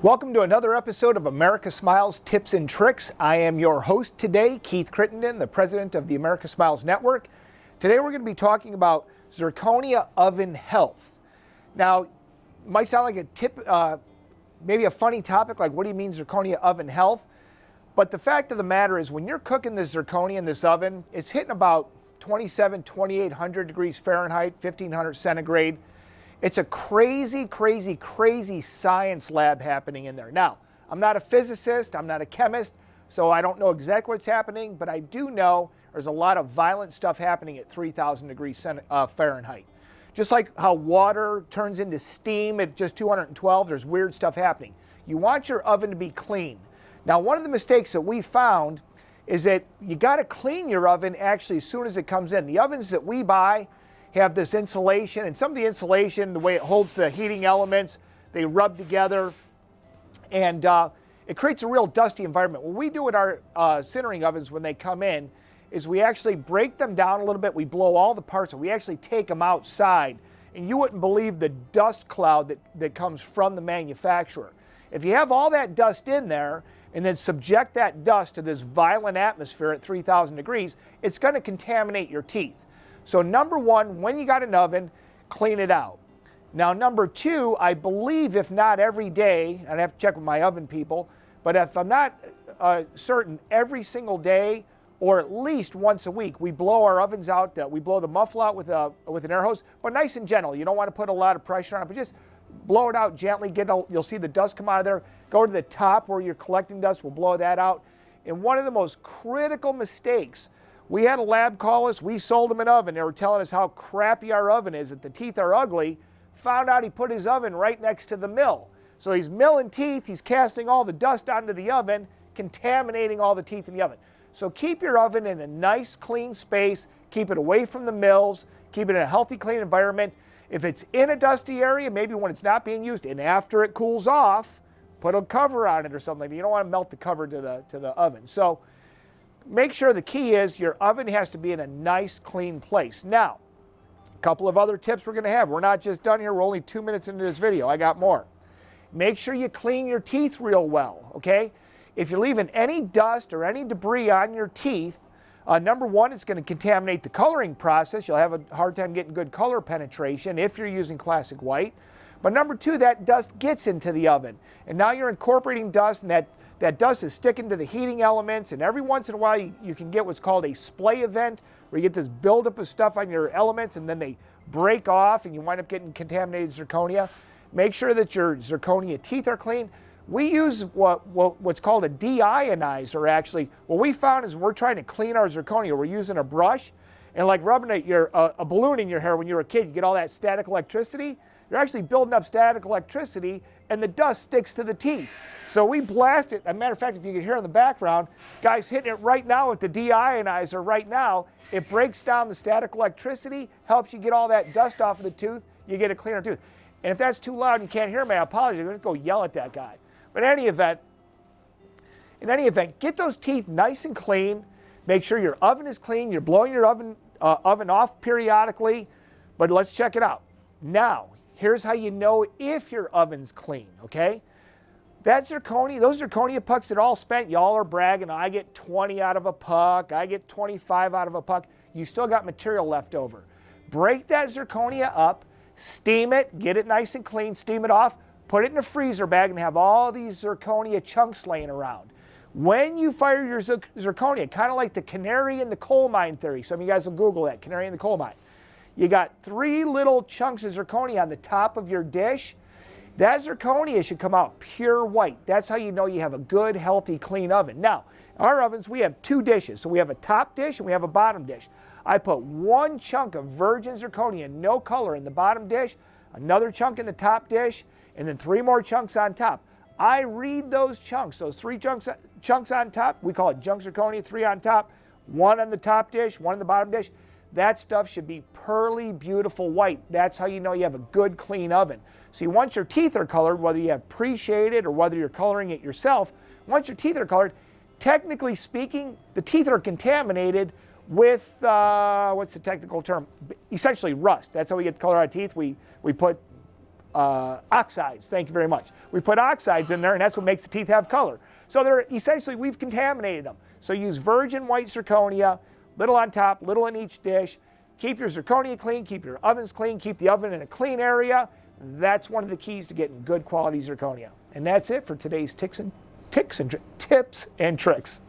Welcome to another episode of America Smiles Tips and Tricks. I am your host today, Keith Crittenden, the president of the America Smiles Network. Today we're going to be talking about zirconia oven health. Now, it might sound like a tip, maybe a funny topic, like what do you mean zirconia oven health? But the fact of the matter is when you're cooking this zirconia in this oven, it's hitting about 2,800 degrees Fahrenheit, 1,500 centigrade. It's a crazy, crazy, crazy science lab happening in there. Now, I'm not a physicist, I'm not a chemist, so I don't know exactly what's happening, but I do know there's a lot of violent stuff happening at 3,000 degrees Fahrenheit. Just like how water turns into steam at just 212, there's weird stuff happening. You want your oven to be clean. Now, one of the mistakes that we found is that you got to clean your oven actually as soon as it comes in. The ovens that we buy have this insulation, and some of the insulation, the way it holds the heating elements, they rub together, and it creates a real dusty environment. What we do at our sintering ovens when they come in is we actually break them down a little bit. We blow all the parts, and we actually take them outside, and you wouldn't believe the dust cloud that comes from the manufacturer. If you have all that dust in there and then subject that dust to this violent atmosphere at 3,000 degrees, it's going to contaminate your teeth. So number one, when you got an oven, clean it out. Now number two, I believe if not every day, I'd have to check with my oven people, but if I'm not certain, every single day or at least once a week, we blow our ovens out, we blow the muffle out with an air hose, but nice and gentle. You don't want to put a lot of pressure on it, but just blow it out gently. You'll see the dust come out of there. Go to the top where you're collecting dust, we'll blow that out. And one of the most critical mistakes, we had a lab call us, we sold him an oven. They were telling us how crappy our oven is, that the teeth are ugly. Found out he put his oven right next to the mill. So he's milling teeth, he's casting all the dust onto the oven, contaminating all the teeth in the oven. So keep your oven in a nice, clean space, keep it away from the mills, keep it in a healthy, clean environment. If it's in a dusty area, maybe when it's not being used, and after it cools off, put a cover on it or something. You don't want to melt the cover to the oven. So make sure the key is your oven has to be in a nice, clean place. Now, a couple of other tips we're going to have. We're not just done here. We're only 2 minutes into this video. I got more. Make sure you clean your teeth real well, okay? If you're leaving any dust or any debris on your teeth, number one, it's going to contaminate the coloring process. You'll have a hard time getting good color penetration if you're using classic white. But number two, that dust gets into the oven. And now you're incorporating dust, and that dust is sticking to the heating elements, and every once in a while you can get what's called a splay event, where you get this buildup of stuff on your elements and then they break off and you wind up getting contaminated zirconia. Make sure that your zirconia teeth are clean. We use what's called a deionizer actually. What we found is we're trying to clean our zirconia. We're using a brush, and like rubbing a balloon in your hair when you were a kid, you get all that static electricity. You're actually building up static electricity, and the dust sticks to the teeth. So we blast it. As a matter of fact, if you can hear in the background, guys hitting it right now with the deionizer right now. It breaks down the static electricity, helps you get all that dust off of the tooth. You get a cleaner tooth. And if that's too loud and you can't hear me, I apologize. I'm going to go yell at that guy. But in any event, get those teeth nice and clean. Make sure your oven is clean. You're blowing your oven off periodically. But let's check it out. Now, here's how you know if your oven's clean, okay? That zirconia, those zirconia pucks that all spent, y'all are bragging, I get 20 out of a puck, I get 25 out of a puck. You still got material left over. Break that zirconia up, steam it, get it nice and clean, steam it off, put it in a freezer bag and have all these zirconia chunks laying around. When you fire your zirconia, kind of like the canary in the coal mine theory, some of you guys will Google that, canary in the coal mine. You got 3 little chunks of zirconia on the top of your dish. That zirconia should come out pure white. That's how you know you have a good, healthy, clean oven. Now, our ovens, we have 2 dishes. So we have a top dish and we have a bottom dish. I put 1 chunk of virgin zirconia, no color, in the bottom dish, another chunk in the top dish, and then 3 more chunks on top. I read those chunks, those 3 chunks on top. We call it junk zirconia, 3 on top, 1 on the top dish, 1 on the bottom dish. That stuff should be pearly, beautiful white. That's how you know you have a good, clean oven. See, once your teeth are colored, whether you have pre-shaded or whether you're coloring it yourself, once your teeth are colored, technically speaking, the teeth are contaminated with, what's the technical term? Essentially rust. That's how we get the color out of teeth. We put oxides. Thank you very much. We put oxides in there, and that's what makes the teeth have color. So they're essentially, we've contaminated them. So use virgin white zirconia, little on top, little in each dish. Keep your zirconia clean, keep your ovens clean, keep the oven in a clean area. That's one of the keys to getting good quality zirconia. And that's it for today's tips and tricks.